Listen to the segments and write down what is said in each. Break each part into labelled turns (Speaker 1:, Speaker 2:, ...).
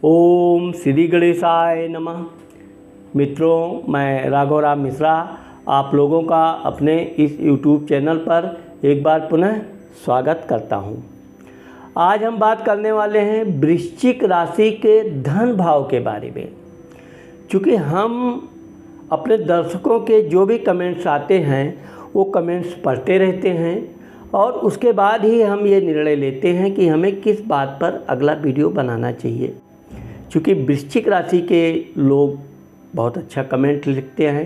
Speaker 1: ओम श्री गणेशाय नमः। मित्रों, मैं राघवराम मिश्रा आप लोगों का अपने इस YouTube चैनल पर एक बार पुनः स्वागत करता हूं। आज हम बात करने वाले हैं वृश्चिक राशि के धन भाव के बारे में। चूँकि हम अपने दर्शकों के जो भी कमेंट्स आते हैं वो कमेंट्स पढ़ते रहते हैं और उसके बाद ही हम ये निर्णय लेते हैं कि हमें किस बात पर अगला वीडियो बनाना चाहिए। चूँकि वृश्चिक राशि के लोग बहुत अच्छा कमेंट लिखते हैं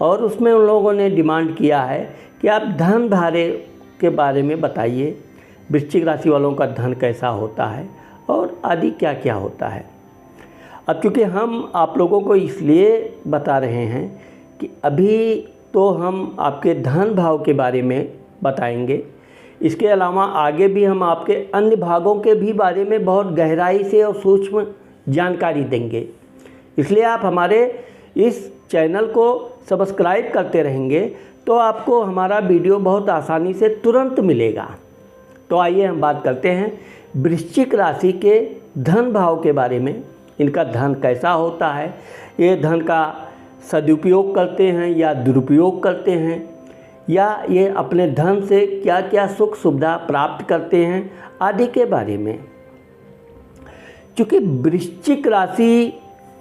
Speaker 1: और उसमें उन लोगों ने डिमांड किया है कि आप धन धारे के बारे में बताइए, वृश्चिक राशि वालों का धन कैसा होता है और आदि क्या क्या होता है। अब चूँकि हम आप लोगों को इसलिए बता रहे हैं कि अभी तो हम आपके धन भाव के बारे में बताएंगे, इसके अलावा आगे भी हम आपके अन्य भागों के भी बारे में बहुत गहराई से और सूक्ष्म जानकारी देंगे। इसलिए आप हमारे इस चैनल को सब्सक्राइब करते रहेंगे तो आपको हमारा वीडियो बहुत आसानी से तुरंत मिलेगा। तो आइए हम बात करते हैं वृश्चिक राशि के धन भाव के बारे में। इनका धन कैसा होता है, ये धन का सदुपयोग करते हैं या दुरुपयोग करते हैं, या ये अपने धन से क्या क्या सुख सुविधा प्राप्त करते हैं आदि के बारे में। क्योंकि वृश्चिक राशि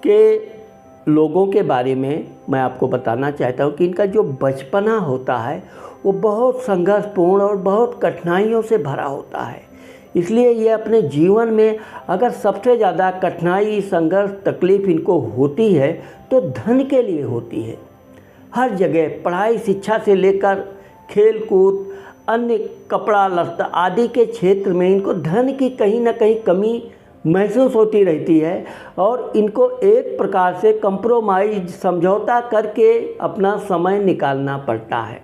Speaker 1: के लोगों के बारे में मैं आपको बताना चाहता हूँ कि इनका जो बचपना होता है वो बहुत संघर्षपूर्ण और बहुत कठिनाइयों से भरा होता है। इसलिए ये अपने जीवन में अगर सबसे ज़्यादा कठिनाई, संघर्ष, तकलीफ़ इनको होती है तो धन के लिए होती है। हर जगह पढ़ाई, शिक्षा से लेकर खेल कूद, अन्य कपड़ा लत्ता आदि के क्षेत्र में इनको धन की कहीं ना कहीं कमी महसूस होती रहती है और इनको एक प्रकार से कंप्रोमाइज, समझौता करके अपना समय निकालना पड़ता है।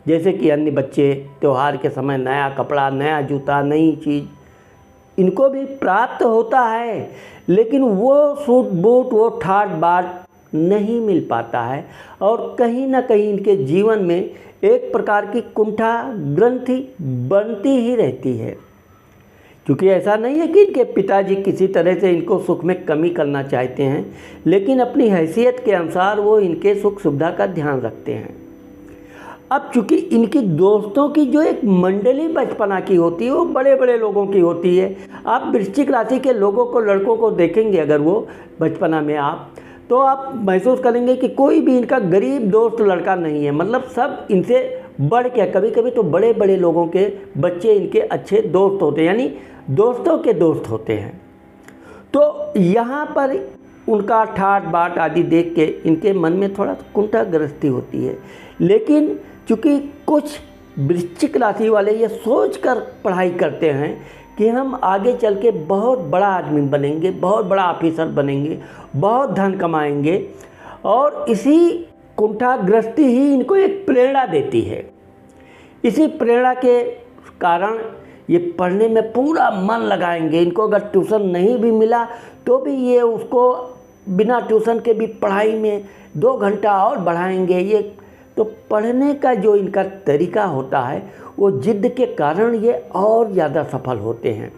Speaker 1: जैसे कि अन्य बच्चे त्यौहार के समय नया कपड़ा, नया जूता, नई चीज़ इनको भी प्राप्त होता है, लेकिन वो सूट बूट, वो ठाट बाट नहीं मिल पाता है और कहीं ना कहीं इनके जीवन में एक प्रकार की कुंठा ग्रंथि बनती ही रहती है। क्योंकि ऐसा नहीं है कि इनके पिताजी किसी तरह से इनको सुख में कमी करना चाहते हैं, लेकिन अपनी हैसियत के अनुसार वो इनके सुख सुविधा का ध्यान रखते हैं। अब चूँकि इनकी दोस्तों की जो एक मंडली बचपना की होती है वो बड़े बड़े लोगों की होती है। आप वृश्चिक राशि के लोगों को, लड़कों को देखेंगे अगर वो बचपना में आप, तो आप महसूस करेंगे कि कोई भी इनका गरीब दोस्त लड़का नहीं है। मतलब सब इनसे बढ़ के, कभी कभी तो बड़े बड़े लोगों के बच्चे इनके अच्छे दोस्त होते हैं, यानी दोस्तों के दोस्त होते हैं। तो यहाँ पर उनका ठाट बाट आदि देख के इनके मन में थोड़ा कुंठाग्रस्ती होती है। लेकिन चूँकि कुछ वृश्चिक राशि वाले ये सोच कर पढ़ाई करते हैं कि हम आगे चल के बहुत बड़ा आदमी बनेंगे, बहुत बड़ा ऑफिसर बनेंगे, बहुत धन कमाएंगे, और इसी कुंठाग्रस्ती ही इनको एक प्रेरणा देती है। इसी प्रेरणा के कारण ये पढ़ने में पूरा मन लगाएंगे। इनको अगर ट्यूशन नहीं भी मिला तो भी ये उसको बिना ट्यूशन के भी पढ़ाई में 2 घंटा और बढ़ाएंगे। ये तो पढ़ने का जो इनका तरीका होता है वो जिद के कारण ये और ज़्यादा सफल होते हैं।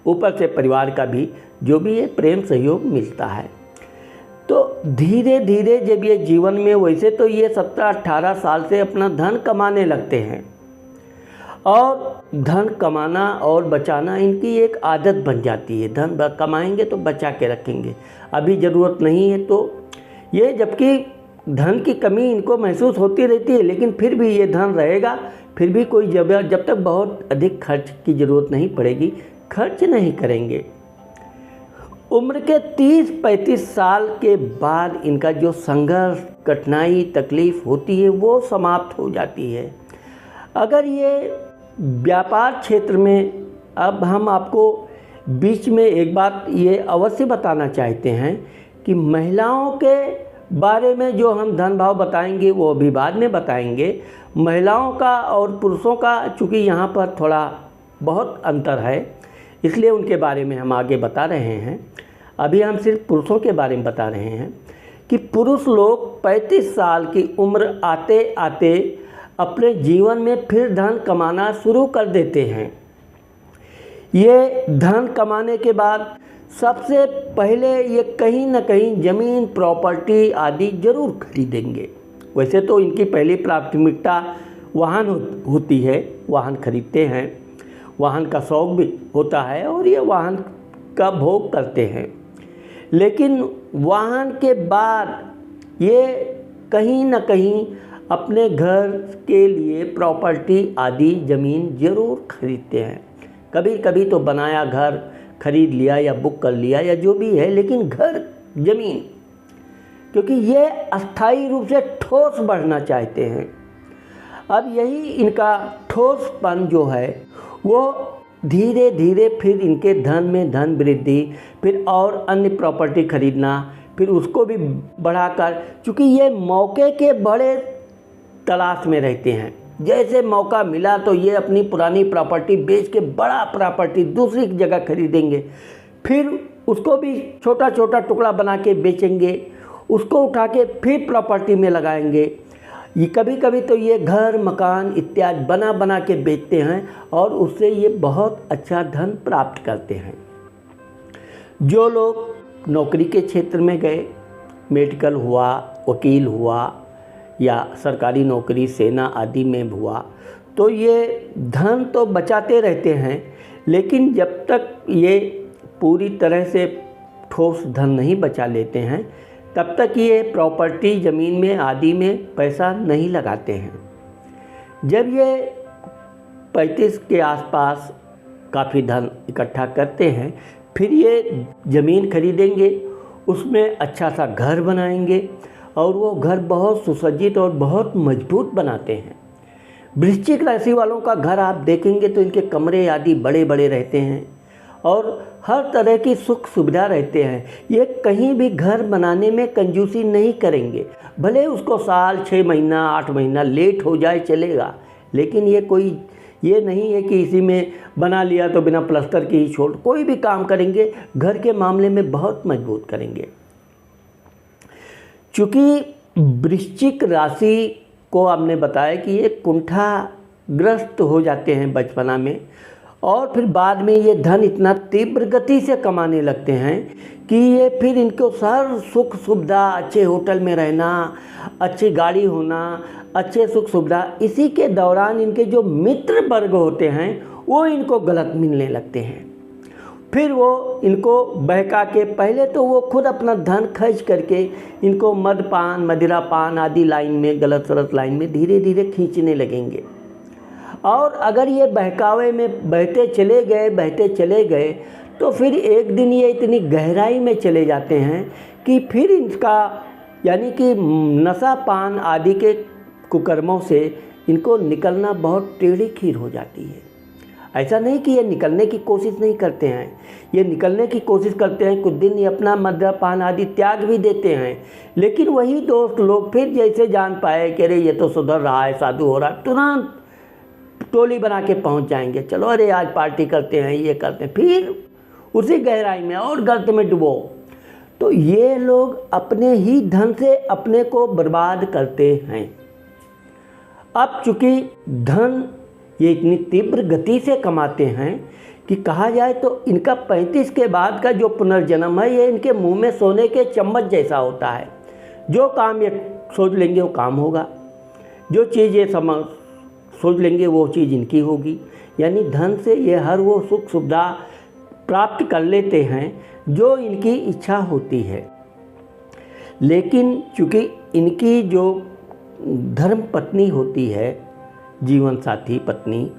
Speaker 1: ऊपर से परिवार का भी जो भी ये प्रेम सहयोग मिलता है। तो धीरे धीरे जब ये जीवन में, वैसे तो ये 17-18 साल से अपना धन कमाने लगते हैं और धन कमाना और बचाना इनकी एक आदत बन जाती है। धन कमाएंगे तो बचा के रखेंगे, अभी ज़रूरत नहीं है। तो ये, जबकि धन की कमी इनको महसूस होती रहती है, लेकिन फिर भी ये धन रहेगा, फिर भी कोई जब तक बहुत अधिक खर्च की ज़रूरत नहीं पड़ेगी, खर्च नहीं करेंगे। उम्र के 30-35 साल के बाद इनका जो संघर्ष, कठिनाई, तकलीफ़ होती है वो समाप्त हो जाती है। अगर ये व्यापार क्षेत्र में, अब हम आपको बीच में एक बात ये अवश्य बताना चाहते हैं कि महिलाओं के बारे में जो हम धन भाव बताएंगे वो अभी बाद में बताएंगे। महिलाओं का और पुरुषों का चूँकि यहाँ पर थोड़ा बहुत अंतर है, इसलिए उनके बारे में हम आगे बता रहे हैं। अभी हम सिर्फ पुरुषों के बारे में बता रहे हैं कि पुरुष लोग 35 साल की उम्र आते आते अपने जीवन में फिर धन कमाना शुरू कर देते हैं। ये धन कमाने के बाद सबसे पहले ये कहीं ना कहीं ज़मीन प्रॉपर्टी आदि ज़रूर खरीदेंगे। वैसे तो इनकी पहली प्राथमिकता वाहन होती है, वाहन खरीदते हैं, वाहन का शौक़ भी होता है और ये वाहन का भोग करते हैं। लेकिन वाहन के बाद ये कहीं ना कहीं अपने घर के लिए प्रॉपर्टी आदि ज़मीन ज़रूर खरीदते हैं। कभी कभी तो बनाया घर खरीद लिया या बुक कर लिया या जो भी है, लेकिन घर ज़मीन, क्योंकि ये अस्थायी रूप से ठोस बढ़ना चाहते हैं। अब यही इनका ठोसपन जो है वो धीरे धीरे फिर इनके धन में धन वृद्धि, फिर और अन्य प्रॉपर्टी खरीदना, फिर उसको भी बढ़ाकर, चूँकि ये मौके के बड़े तलाश में रहते हैं। जैसे मौका मिला तो ये अपनी पुरानी प्रॉपर्टी बेच के बड़ा प्रॉपर्टी दूसरी जगह खरीदेंगे, फिर उसको भी छोटा छोटा टुकड़ा बना के बेचेंगे, उसको उठा के फिर प्रॉपर्टी में लगाएंगे। ये कभी कभी तो ये घर मकान इत्यादि बना बना के बेचते हैं और उससे ये बहुत अच्छा धन प्राप्त करते हैं। जो लोग नौकरी के क्षेत्र में गए, मेडिकल हुआ, वकील हुआ या सरकारी नौकरी सेना आदि में हुआ, तो ये धन तो बचाते रहते हैं, लेकिन जब तक ये पूरी तरह से ठोस धन नहीं बचा लेते हैं तब तक ये प्रॉपर्टी ज़मीन में आदि में पैसा नहीं लगाते हैं। जब ये 35 के आसपास काफ़ी धन इकट्ठा करते हैं, फिर ये ज़मीन खरीदेंगे, उसमें अच्छा सा घर बनाएंगे और वो घर बहुत सुसज्जित और बहुत मजबूत बनाते हैं। वृश्चिक राशि वालों का घर आप देखेंगे तो इनके कमरे आदि बड़े बड़े रहते हैं और हर तरह की सुख सुविधा रहते हैं। ये कहीं भी घर बनाने में कंजूसी नहीं करेंगे, भले उसको साल 6 महीना 8 महीना लेट हो जाए चलेगा, लेकिन ये नहीं है कि इसी में बना लिया तो बिना प्लास्टर के ही छोड़, कोई भी काम करेंगे घर के मामले में बहुत मजबूत करेंगे। चूँकि वृश्चिक राशि को आपने बताया कि ये कुंठाग्रस्त हो जाते हैं बचपना में और फिर बाद में ये धन इतना तीव्र गति से कमाने लगते हैं कि ये फिर इनको सार सुख सुविधा, अच्छे होटल में रहना, अच्छी गाड़ी होना, अच्छे सुख सुविधा, इसी के दौरान इनके जो मित्र वर्ग होते हैं वो इनको गलत मिलने लगते हैं। फिर वो इनको बहका के, पहले तो वो खुद अपना धन खर्च करके इनको मदपान मदिरापान आदि लाइन में, गलत सलत लाइन में धीरे धीरे खींचने लगेंगे। और अगर ये बहकावे में बहते चले गए तो फिर एक दिन ये इतनी गहराई में चले जाते हैं कि फिर इनका यानी कि नशा पान आदि के कुकर्मों से इनको निकलना बहुत टेढ़ी खीर हो जाती है। ऐसा नहीं कि ये निकलने की कोशिश नहीं करते हैं, ये निकलने की कोशिश करते हैं, कुछ दिन ये अपना मद्यपान आदि त्याग भी देते हैं, लेकिन वही दोस्त लोग फिर जैसे जान पाए कि अरे ये तो सुधर रहा है, साधु हो रहा है, तुरंत टोली बना के पहुंच जाएंगे, चलो अरे आज पार्टी करते हैं, ये करते हैं, फिर उसी गहराई में और गर्त में डुबो। तो ये लोग अपने ही धन से अपने को बर्बाद करते हैं। अब चूँकि धन ये इतनी तीव्र गति से कमाते हैं कि कहा जाए तो इनका 35 के बाद का जो पुनर्जन्म है ये इनके मुंह में सोने के चम्मच जैसा होता है। जो काम ये सोच लेंगे वो काम होगा, जो चीज़ ये सोच लेंगे वो चीज़ इनकी होगी। यानी धन से ये हर वो सुख सुविधा प्राप्त कर लेते हैं जो इनकी इच्छा होती है। लेकिन चूँकि इनकी जो धर्म पत्नी होती है, जीवन साथी पत्नी,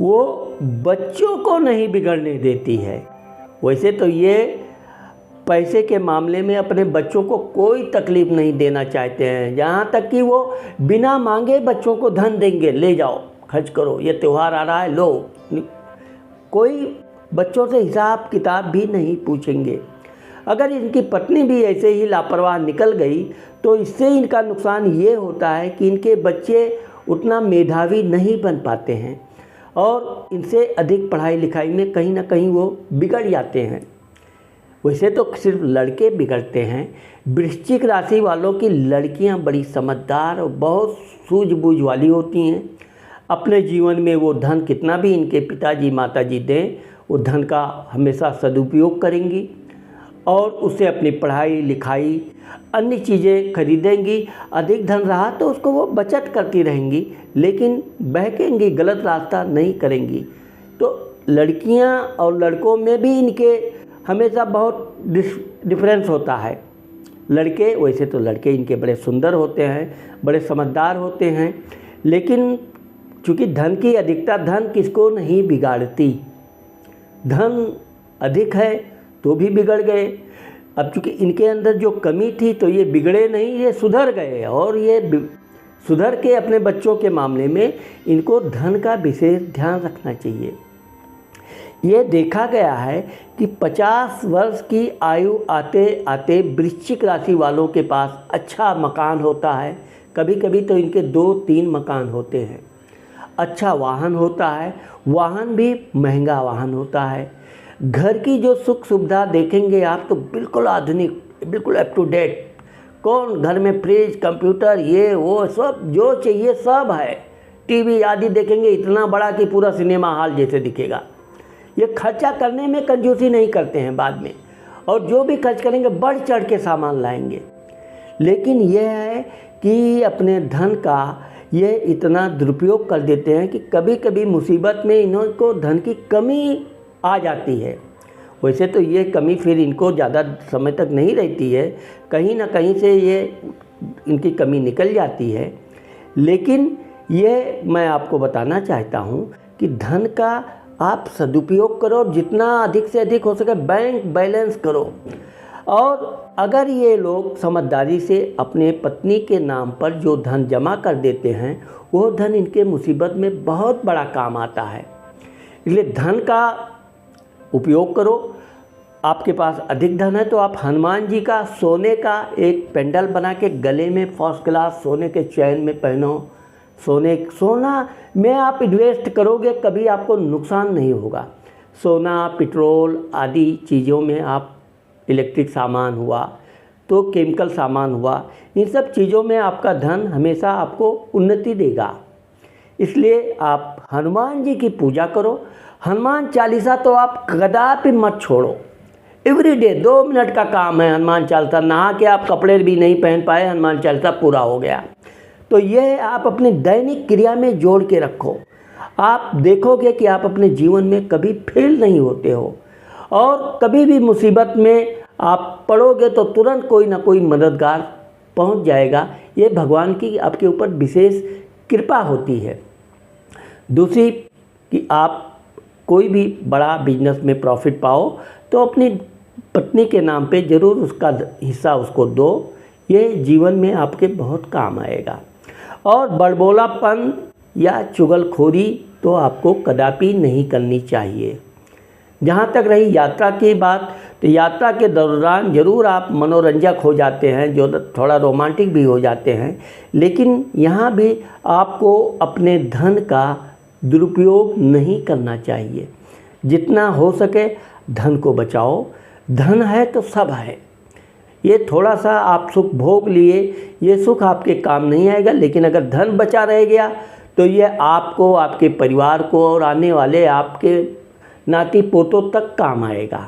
Speaker 1: वो बच्चों को नहीं बिगड़ने देती है। वैसे तो ये पैसे के मामले में अपने बच्चों को कोई तकलीफ़ नहीं देना चाहते हैं, यहाँ तक कि वो बिना मांगे बच्चों को धन देंगे, ले जाओ खर्च करो, ये त्यौहार आ रहा है लो। कोई बच्चों से हिसाब किताब भी नहीं पूछेंगे। अगर इनकी पत्नी भी ऐसे ही लापरवाह निकल गई तो इससे इनका नुकसान ये होता है कि इनके बच्चे उतना मेधावी नहीं बन पाते हैं और इनसे अधिक पढ़ाई लिखाई में कहीं ना कहीं वो बिगड़ जाते हैं। वैसे तो सिर्फ लड़के बिगड़ते हैं, वृश्चिक राशि वालों की लड़कियां बड़ी समझदार और बहुत सूझबूझ वाली होती हैं। अपने जीवन में वो धन कितना भी इनके पिताजी माताजी दें, वो धन का हमेशा सदुपयोग करेंगी। और उससे अपनी पढ़ाई लिखाई अन्य चीज़ें खरीदेंगी। अधिक धन रहा तो उसको वो बचत करती रहेंगी, लेकिन बहकेंगी, गलत रास्ता नहीं करेंगी। तो लड़कियां और लड़कों में भी इनके हमेशा बहुत डिफरेंस होता है। लड़के वैसे तो लड़के इनके बड़े सुंदर होते हैं, बड़े समझदार होते हैं, लेकिन चूँकि धन की अधिकता धन किसको नहीं बिगाड़ती। धन अधिक है तो भी बिगड़ गए। अब चूँकि इनके अंदर जो कमी थी तो ये बिगड़े नहीं, ये सुधर गए। और ये सुधर के अपने बच्चों के मामले में इनको धन का विशेष ध्यान रखना चाहिए। ये देखा गया है कि 50 वर्ष की आयु आते आते वृश्चिक राशि वालों के पास अच्छा मकान होता है। कभी कभी तो इनके 2-3 मकान होते हैं। अच्छा वाहन होता है, वाहन भी महंगा वाहन होता है। घर की जो सुख सुविधा देखेंगे आप तो बिल्कुल आधुनिक, बिल्कुल अप टू डेट। कौन घर में फ्रिज, कंप्यूटर, ये वो सब जो चाहिए सब है। टीवी आदि देखेंगे इतना बड़ा कि पूरा सिनेमा हॉल जैसे दिखेगा। ये खर्चा करने में कंजूसी नहीं करते हैं बाद में, और जो भी खर्च करेंगे बढ़ चढ़ के सामान लाएंगे। लेकिन यह है कि अपने धन का ये इतना दुरुपयोग कर देते हैं कि कभी कभी मुसीबत में इनको धन की कमी आ जाती है। वैसे तो ये कमी फिर इनको ज़्यादा समय तक नहीं रहती है, कहीं ना कहीं से ये इनकी कमी निकल जाती है। लेकिन ये मैं आपको बताना चाहता हूँ कि धन का आप सदुपयोग करो, जितना अधिक से अधिक हो सके बैंक बैलेंस करो। और अगर ये लोग समझदारी से अपने पत्नी के नाम पर जो धन जमा कर देते हैं, वो धन इनके मुसीबत में बहुत बड़ा काम आता है। इसलिए धन का उपयोग करो। आपके पास अधिक धन है तो आप हनुमान जी का सोने का एक पेंडल बना के गले में फर्स्ट क्लास सोने के चैन में पहनो। सोना में आप इन्वेस्ट करोगे, कभी आपको नुकसान नहीं होगा। सोना, पेट्रोल आदि चीज़ों में आप, इलेक्ट्रिक सामान हुआ तो केमिकल सामान हुआ, इन सब चीज़ों में आपका धन हमेशा आपको उन्नति देगा। इसलिए आप हनुमान जी की पूजा करो। हनुमान चालीसा तो आप कदापि मत छोड़ो। एवरीडे 2 मिनट का काम है हनुमान चालीसा। नहा के आप कपड़े भी नहीं पहन पाए, हनुमान चालीसा पूरा हो गया। तो यह आप अपनी दैनिक क्रिया में जोड़ के रखो। आप देखोगे कि आप अपने जीवन में कभी फेल नहीं होते हो, और कभी भी मुसीबत में आप पड़ोगे तो तुरंत कोई ना कोई मददगार पहुंच जाएगा। ये भगवान की आपके ऊपर विशेष कृपा होती है। दूसरी कि आप कोई भी बड़ा बिजनेस में प्रॉफिट पाओ तो अपनी पत्नी के नाम पे ज़रूर उसका हिस्सा उसको दो। ये जीवन में आपके बहुत काम आएगा। और बड़बोलापन या चुगलखोरी तो आपको कदापि नहीं करनी चाहिए। जहाँ तक रही यात्रा की बात, तो यात्रा के दौरान ज़रूर आप मनोरंजक हो जाते हैं, जो थोड़ा रोमांटिक भी हो जाते हैं, लेकिन यहाँ भी आपको अपने धन का दुरुपयोग नहीं करना चाहिए। जितना हो सके धन को बचाओ। धन है तो सब है। ये थोड़ा सा आप सुख भोग लिए, ये सुख आपके काम नहीं आएगा, लेकिन अगर धन बचा रह गया तो ये आपको, आपके परिवार को और आने वाले आपके नाती पोतों तक काम आएगा।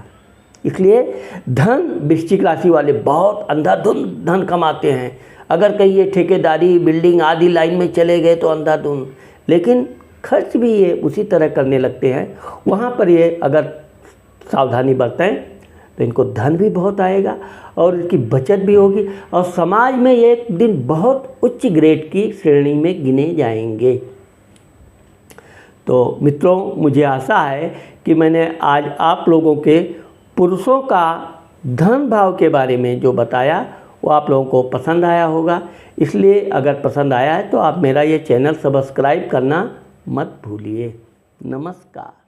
Speaker 1: इसलिए धन, वृश्चिक राशि वाले बहुत अंधाधुंध धन कमाते हैं। अगर कहीं ये ठेकेदारी, बिल्डिंग आदि लाइन में चले गए तो अंधाधुंध, लेकिन खर्च भी ये उसी तरह करने लगते हैं। वहाँ पर ये अगर सावधानी बरतें तो इनको धन भी बहुत आएगा और इनकी बचत भी होगी, और समाज में ये एक दिन बहुत उच्च ग्रेड की श्रेणी में गिने जाएंगे। तो मित्रों, मुझे आशा है कि मैंने आज आप लोगों के पुरुषों का धन भाव के बारे में जो बताया वो आप लोगों को पसंद आया होगा। इसलिए अगर पसंद आया है तो आप मेरा ये चैनल सब्सक्राइब करना मत भूलिए। नमस्कार।